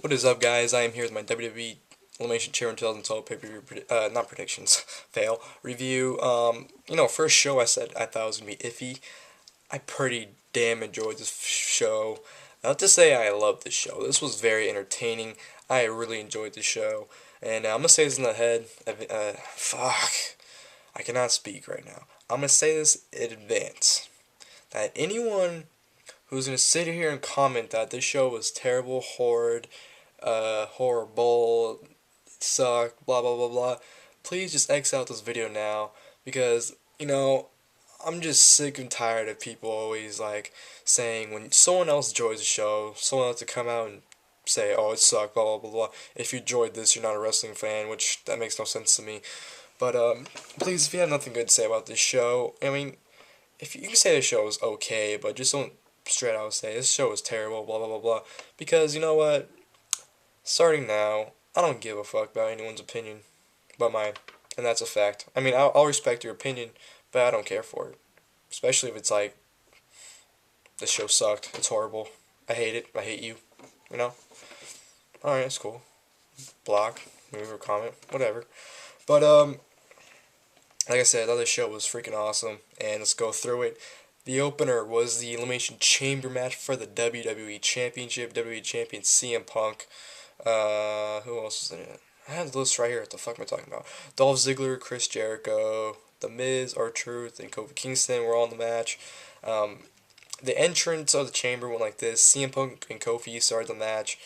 What is up, guys? I am here with my WWE Elimination Championship 2012 pay-per-view, not predictions, fail, review. First show I said I thought it was going to be iffy. I pretty damn enjoyed this show. Not to say I loved this show. This was very entertaining. I really enjoyed the show. And I'm going to say this in the head. Fuck. I cannot speak right now. I'm going to say this in advance. That anyone who's going to sit here and comment that this show was terrible, horrible, sucked, blah blah blah blah, please just X out this video now because, I'm just sick and tired of people always like saying when someone else enjoys the show, someone else to come out and say, oh, it sucked, blah blah blah blah. If you enjoyed this, you're not a wrestling fan, which that makes no sense to me. But please, if you have nothing good to say about this show, I mean, if you can say the show is okay, but just don't straight out say this show is terrible, blah blah blah blah. Because you know what? Starting now, I don't give a fuck about anyone's opinion but mine, and that's a fact. I mean, I'll respect your opinion, but I don't care for it. Especially if it's like, this show sucked, it's horrible, I hate it, I hate you, you know? Alright, that's cool. Block, move or comment, whatever. But, like I said, the other show was freaking awesome, and let's go through it. The opener was the Elimination Chamber match for the WWE Championship, WWE Champion CM Punk. Who else is in it? I have the list right here. What the fuck am I talking about? Dolph Ziggler, Chris Jericho, The Miz, R-Truth, and Kofi Kingston were all in the match. The entrance of the chamber went like this. CM Punk and Kofi started the match.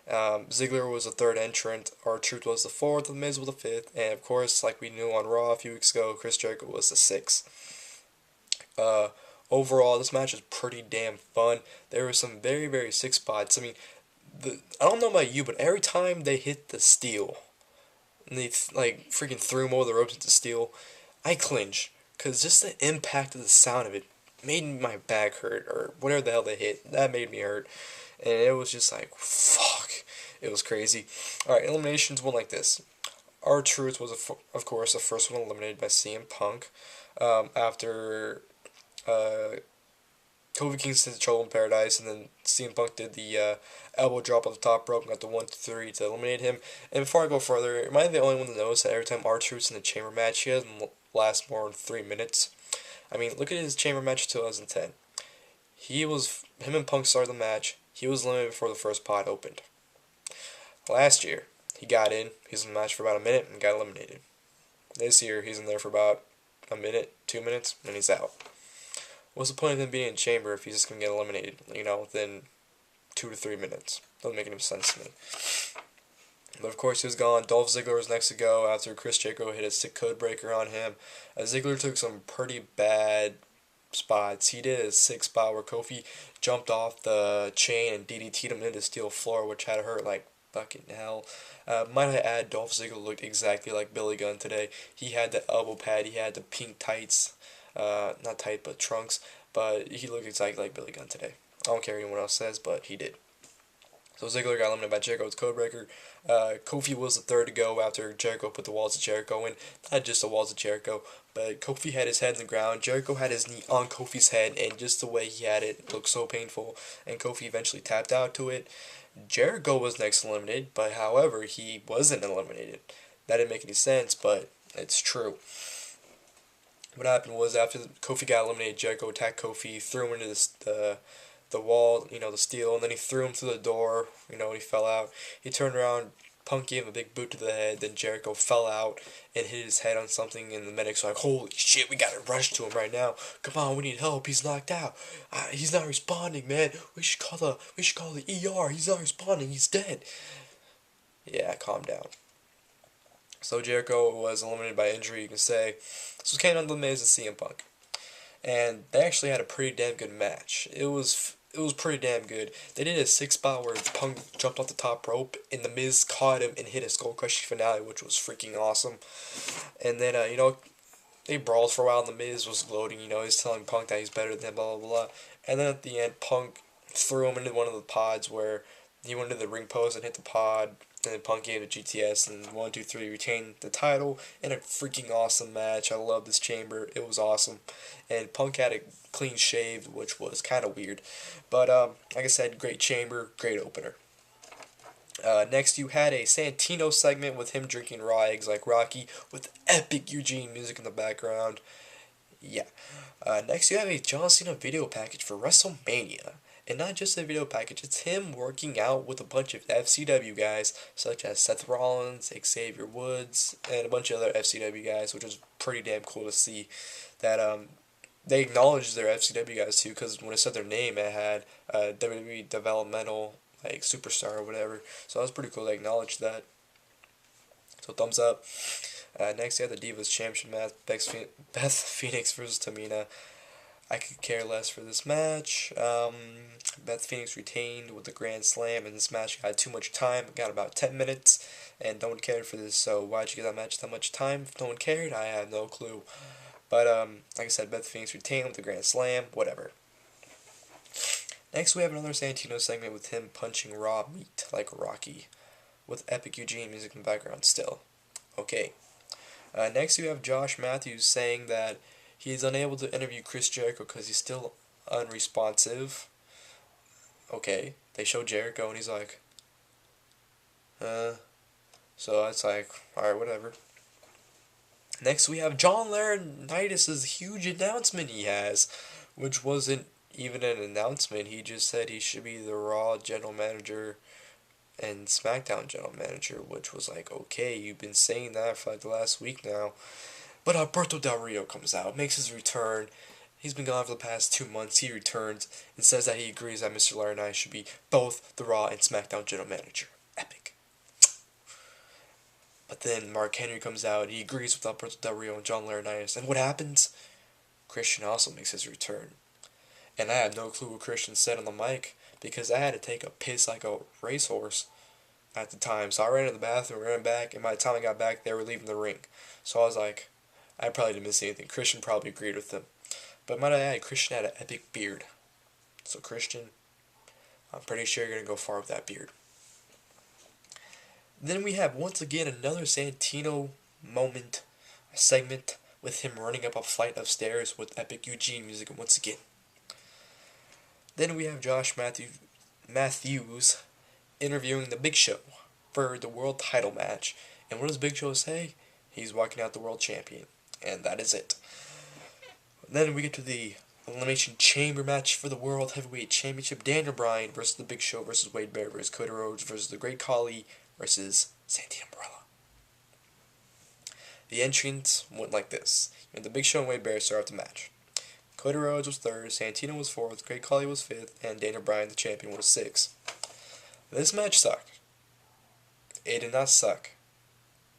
Ziggler was the third entrant. R-Truth was the fourth. The Miz was the fifth. And of course, like we knew on Raw a few weeks ago, Chris Jericho was the sixth. Overall, this match was pretty damn fun. There were some very, very sick spots. I mean, I don't know about you, but every time they hit the steel, and they freaking threw him over the ropes into steel, I cringe, cause just the impact of the sound of it made my back hurt, or whatever the hell they hit. That made me hurt, and it was just like fuck. It was crazy. All right, eliminations went like this. R-Truth was of course the first one eliminated by CM Punk, after Kofi Kingston Trouble in Paradise, and then CM Punk did the elbow drop off the top rope and got the 1-2-3 to eliminate him. And before I go further, am I the only one to notice that every time R-Truth's in the chamber match, he doesn't last more than 3 minutes? I mean, look at his chamber match 2010. Him and Punk started the match. He was eliminated before the first pod opened. Last year, he got in. He was in the match for about a minute and got eliminated. This year, he's in there for about a minute, 2 minutes, and he's out. What's the point of him being in chamber if he's just going to get eliminated, within 2 to 3 minutes? Doesn't make any sense to me. But of course he was gone. Dolph Ziggler was next to go after Chris Jericho hit a sick code breaker on him. Ziggler took some pretty bad spots. He did a sick spot where Kofi jumped off the chain and DDT'd him into the steel floor, which had to hurt like fucking hell. Might I add, Dolph Ziggler looked exactly like Billy Gunn today. He had the elbow pad, he had the pink tights. Not tight, but trunks. But he looked exactly like Billy Gunn today. I don't care what anyone else says, but he did. So Ziggler got eliminated by Jericho with Codebreaker. Kofi was the third to go after Jericho put the Walls of Jericho in. Not just the Walls of Jericho, but Kofi had his head in the ground. Jericho had his knee on Kofi's head, and just the way he had it looked so painful. And Kofi eventually tapped out to it. Jericho was next eliminated, but however, he wasn't eliminated. That didn't make any sense, but it's true. What happened was after Kofi got eliminated, Jericho attacked Kofi, threw him into the wall, the steel, and then he threw him through the door, and he fell out. He turned around, Punk gave him a big boot to the head, then Jericho fell out and hit his head on something, and the medics were like, holy shit, we gotta rush to him right now. Come on, we need help, he's knocked out. He's not responding, man. We should call the ER, he's not responding, he's dead. Yeah, calm down. So Jericho was eliminated by injury, you can say. This was Kane on The Miz and CM Punk. And they actually had a pretty damn good match. It was pretty damn good. They did a sick spot where Punk jumped off the top rope and The Miz caught him and hit a skull crushing finale, which was freaking awesome. And then, they brawled for a while and The Miz was gloating, he's telling Punk that he's better than him, blah, blah, blah. And then at the end, Punk threw him into one of the pods where he went to the ring post and hit the pod. And then Punk gave it GTS, and 1-2-3 retained the title in a freaking awesome match. I love this chamber. It was awesome. And Punk had a clean shave, which was kind of weird. But, like I said, great chamber, great opener. Next, you had a Santino segment with him drinking raw eggs like Rocky with epic Eugene music in the background. Yeah. Next, you have a John Cena video package for WrestleMania. And not just a video package, it's him working out with a bunch of FCW guys, such as Seth Rollins, Xavier Woods, and a bunch of other FCW guys, which was pretty damn cool to see. That they acknowledged their FCW guys too, because when it said their name, it had WWE Developmental like Superstar or whatever. So that was pretty cool. They acknowledged that. So thumbs up. Next, you have the Divas Championship match, Beth Phoenix versus Tamina. I could care less for this match. Beth Phoenix retained with the Grand Slam, and this match got too much time. It got about 10 minutes, and no one cared for this. So why'd you give that match that much time if no one cared? I have no clue. But like I said, Beth Phoenix retained with the Grand Slam. Whatever. Next, we have another Santino segment with him punching raw meat like Rocky, with epic Eugene music in the background still. Okay. Next, you have Josh Matthews saying that he's unable to interview Chris Jericho because he's still unresponsive. Okay. They show Jericho and he's like, So it's like, alright, whatever. Next, we have John Laurinaitis' huge announcement he has, which wasn't even an announcement. He just said he should be the Raw general manager and SmackDown general manager, which was like, okay, you've been saying that for like the last week now. But Alberto Del Rio comes out, makes his return. He's been gone for the past 2 months. He returns and says that he agrees that Mr. Laurinaitis should be both the Raw and SmackDown general manager. Epic. But then Mark Henry comes out. He agrees with Alberto Del Rio and John Laurinaitis. And what happens? Christian also makes his return. And I had no clue what Christian said on the mic, because I had to take a piss like a racehorse at the time. So I ran to the bathroom, ran back, and by the time I got back, they were leaving the ring. So I was like, I probably didn't miss anything. Christian probably agreed with them. But might I add, Christian had an epic beard. So Christian, I'm pretty sure you're going to go far with that beard. Then we have, once again, another Santino moment, a segment with him running up a flight of stairs with epic Eugene music once again. Then we have Josh Matthews interviewing the Big Show for the world title match. And what does Big Show say? He's walking out the world champion. And that is it. Then we get to the Elimination Chamber match for the World Heavyweight Championship. Daniel Bryan versus the Big Show versus Wade Barrett versus Cody Rhodes versus the Great Khali versus Santino Marella. The entrance went like this. And the Big Show and Wade Barrett started the match. Cody Rhodes was third, Santino was fourth, Great Khali was fifth, and Daniel Bryan, the champion, was sixth. This match sucked. It did not suck.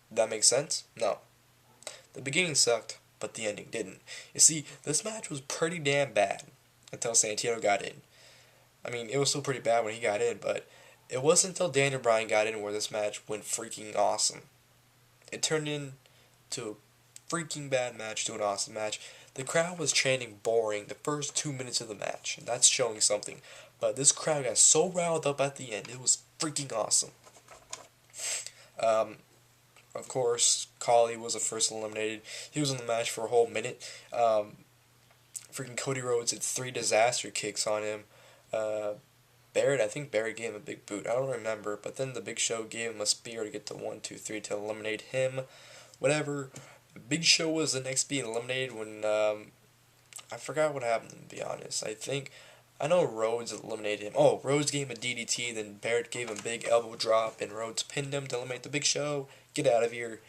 That makes sense? No. The beginning sucked, but the ending didn't. You see, this match was pretty damn bad until Santino got in. I mean, it was still pretty bad when he got in, but it wasn't until Daniel Bryan got in where this match went freaking awesome. It turned into a freaking bad match to an awesome match. The crowd was chanting boring the first 2 minutes of the match, and that's showing something. But this crowd got so riled up at the end, it was freaking awesome. Of course, Khali was the first eliminated. He was in the match for a whole minute. Freaking Cody Rhodes had 3 disaster kicks on him. Barrett, I think Barrett gave him a big boot. I don't remember. But then the Big Show gave him a spear to get to 1, 2, 3 to eliminate him. Whatever. Big Show was the next being eliminated when, I forgot what happened, to be honest. I know Rhodes eliminated him. Oh, Rhodes gave him a DDT, then Barrett gave him a big elbow drop, and Rhodes pinned him to eliminate the Big Show. Get out of here.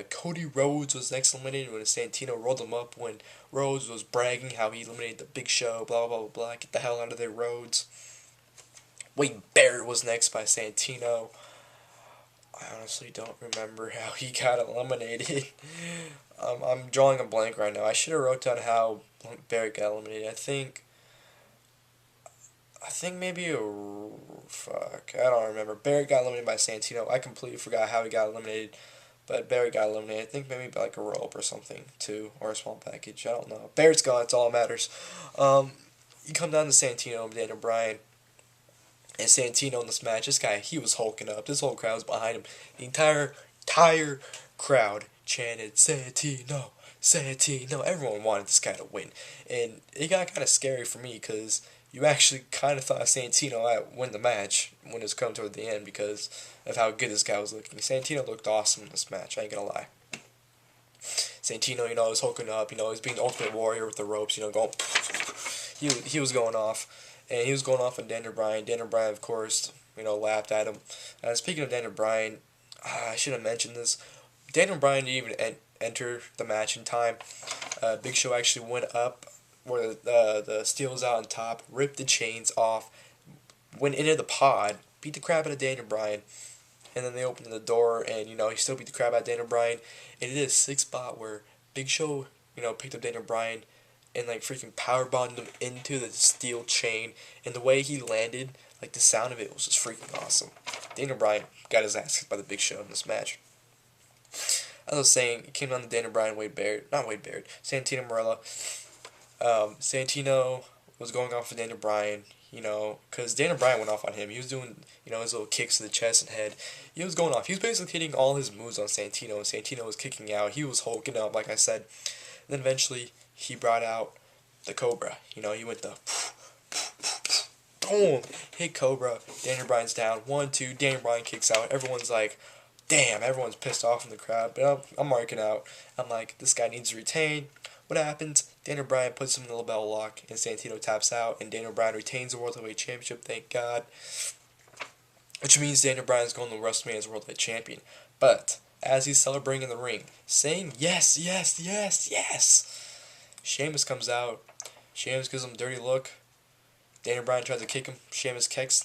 Cody Rhodes was next eliminated when Santino rolled him up when Rhodes was bragging how he eliminated the Big Show, blah, blah, blah, blah. Get the hell out of there, Rhodes. Wade Barrett was next by Santino. I honestly don't remember how he got eliminated. I'm drawing a blank right now. I should have wrote down how Barrett got eliminated. I think maybe I don't remember. Barrett got eliminated by Santino. I completely forgot how he got eliminated, but Barrett got eliminated. I think maybe by like a rope or something too, or a small package. I don't know. Barrett's gone. It's all that matters. You come down to Santino and Daniel Bryan. And Santino in this match, this guy, he was hulking up. This whole crowd was behind him. The entire crowd chanted, Santino. Everyone wanted this guy to win. And it got kind of scary for me because you actually kind of thought Santino might win the match when it was coming toward the end because of how good this guy was looking. Santino looked awesome in this match, I ain't gonna lie. Santino, was hooking up, he was being the Ultimate Warrior with the ropes, going, he was going off, and he was going off on Daniel Bryan. Daniel Bryan, of course, laughed at him. Speaking of Daniel Bryan, I should have mentioned this. Daniel Bryan didn't even enter the match in time. Big Show actually went up where the steel was out on top, ripped the chains off, went into the pod, beat the crap out of Daniel Bryan, and then they opened the door, and he still beat the crap out of Daniel Bryan. And it is a sick spot where Big Show picked up Daniel Bryan and like freaking powerbombed him into the steel chain, and the way he landed, like the sound of it was just freaking awesome. Daniel Bryan got his ass kicked by the Big Show in this match. As I was saying, it came down to Daniel Bryan, Santino Marella. Santino was going off with Daniel Bryan, because Daniel Bryan went off on him. He was doing, his little kicks to the chest and head. He was going off. He was basically hitting all his moves on Santino, and Santino was kicking out. He was hulking up, like I said. And then eventually, he brought out the Cobra. He went the boom, hit Cobra. Daniel Bryan's down. 1, 2. Daniel Bryan kicks out. Everyone's like, damn, everyone's pissed off in the crowd. But I'm marking out. I'm like, this guy needs to retain. What happens? Daniel Bryan puts him in the label lock, and Santino taps out, and Daniel Bryan retains the World Heavyweight Championship, thank God. Which means Daniel Bryan's going to WrestleMania as World Heavyweight Champion. But, as he's celebrating in the ring, saying yes, yes, yes, yes, Sheamus comes out. Sheamus gives him a dirty look. Daniel Bryan tries to kick him. Sheamus catches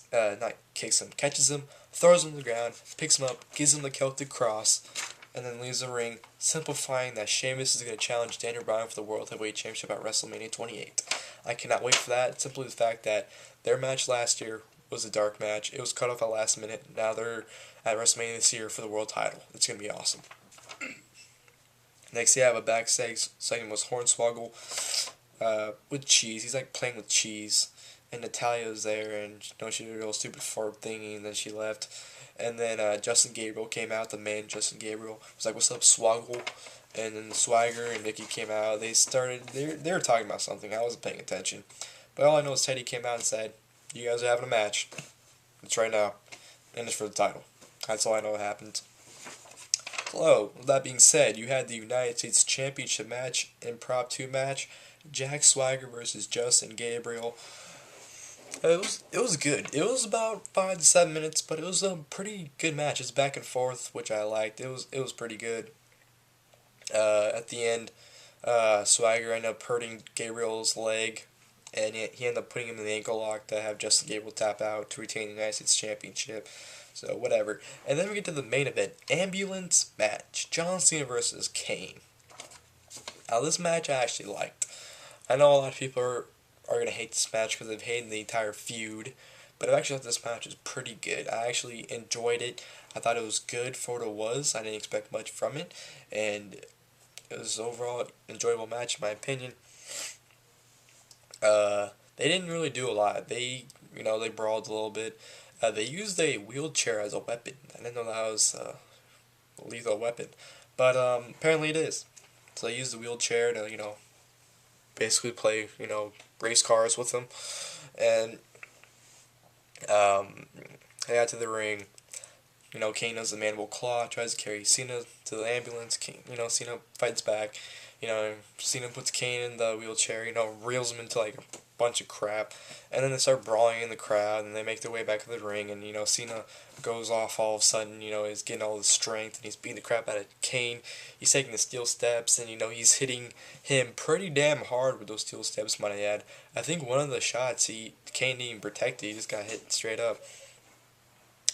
him, throws him to the ground, picks him up, gives him the Celtic Cross, and then leaves the ring, simplifying that Sheamus is going to challenge Daniel Bryan for the World Heavyweight Championship at WrestleMania 28. I cannot wait for that. Simply the fact that their match last year was a dark match. It was cut off at last minute. Now they're at WrestleMania this year for the world title. It's going to be awesome. Next, you have a backstage segment with Hornswoggle with cheese. He's like playing with cheese. And Natalya was there, and she did a real stupid fart thingy, and then she left. And then Justin Gabriel came out, the man Justin Gabriel was like, "What's up, Swoggle?" And then Swagger and Nikki came out. They were talking about something. I wasn't paying attention. But all I know is Teddy came out and said, "You guys are having a match. It's right now. And it's for the title." That's all I know happened. So, with that being said, you had the United States Championship match, Improv 2 match, Jack Swagger versus Justin Gabriel. It was good. It was about 5 to 7 minutes, but it was a pretty good match. It's back and forth, which I liked. It was pretty good. At the end, Swagger ended up hurting Gabriel's leg, and he ended up putting him in the ankle lock to have Justin Gabriel tap out to retain the United States Championship. So whatever. And then we get to the main event, ambulance match, John Cena versus Kane. Now this match I actually liked. I know a lot of people are going to hate this match because they've hated the entire feud, but I actually thought this match was pretty good. I actually enjoyed it. I thought it was good for what it was. I didn't expect much from it, and it was overall an enjoyable match in my opinion. They didn't really do a lot. They brawled a little bit. They used a wheelchair as a weapon. I didn't know that was a lethal weapon, but apparently it is. So they used the wheelchair to, basically play, race cars with them. And they got to the ring. Kane does the mandible claw, tries to carry Cena to the ambulance. Cena fights back. Cena puts Kane in the wheelchair, reels him into like a bunch of crap. And then they start brawling in the crowd, and they make their way back to the ring. And, Cena goes off all of a sudden, he's getting all his strength, and he's beating the crap out of Kane. He's taking the steel steps, and, he's hitting him pretty damn hard with those steel steps, might I add. I think one of the shots, Kane didn't even protect it, he just got hit straight up.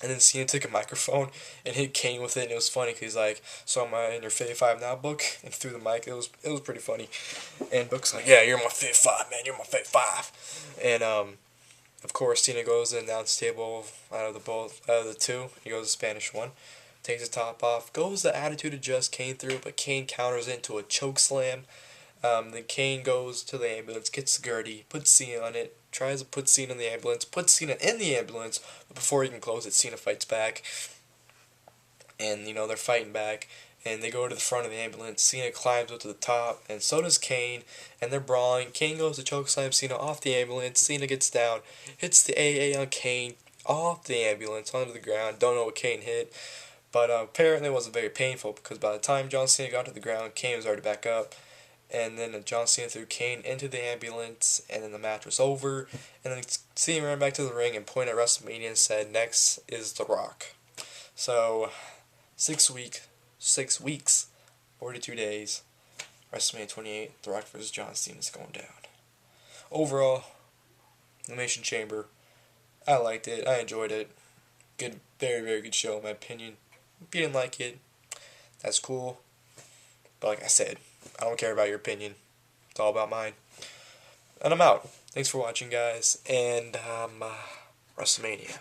And then Cena took a microphone and hit Kane with it, and it was funny because he's like, "So am I in your Fave 5 now, Book?" And threw the mic. It was pretty funny. And Book's like, "Yeah, you're my Fave 5, man. You're my Fave 5." And of course, Cena goes to the announce table out of the two. He goes to Spanish one, takes his top off, goes the attitude adjust Kane through, but Kane counters into a choke slam. Then Kane goes to the ambulance, gets the Gertie, puts Cena on it, tries to put Cena in the ambulance, puts Cena in the ambulance, but before he can close it, Cena fights back. And, they're fighting back. and they go to the front of the ambulance. Cena climbs up to the top, and so does Kane, and they're brawling. Kane goes to chokeslam Cena off the ambulance. Cena gets down, hits the AA on Kane off the ambulance onto the ground. Don't know what Kane hit, but apparently it wasn't very painful because by the time John Cena got to the ground, Kane was already back up. And then John Cena threw Kane into the ambulance, and then the match was over. And then Cena ran back to the ring and pointed at WrestleMania and said, "Next is The Rock." So, 6 weeks, 42 days, WrestleMania 28, The Rock versus John Cena is going down. Overall, Elimination Chamber, I liked it, I enjoyed it. Good, very, very good show in my opinion. If you didn't like it, that's cool. But like I said, I don't care about your opinion. It's all about mine. And I'm out. Thanks for watching, guys. And WrestleMania.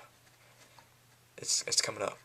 It's coming up.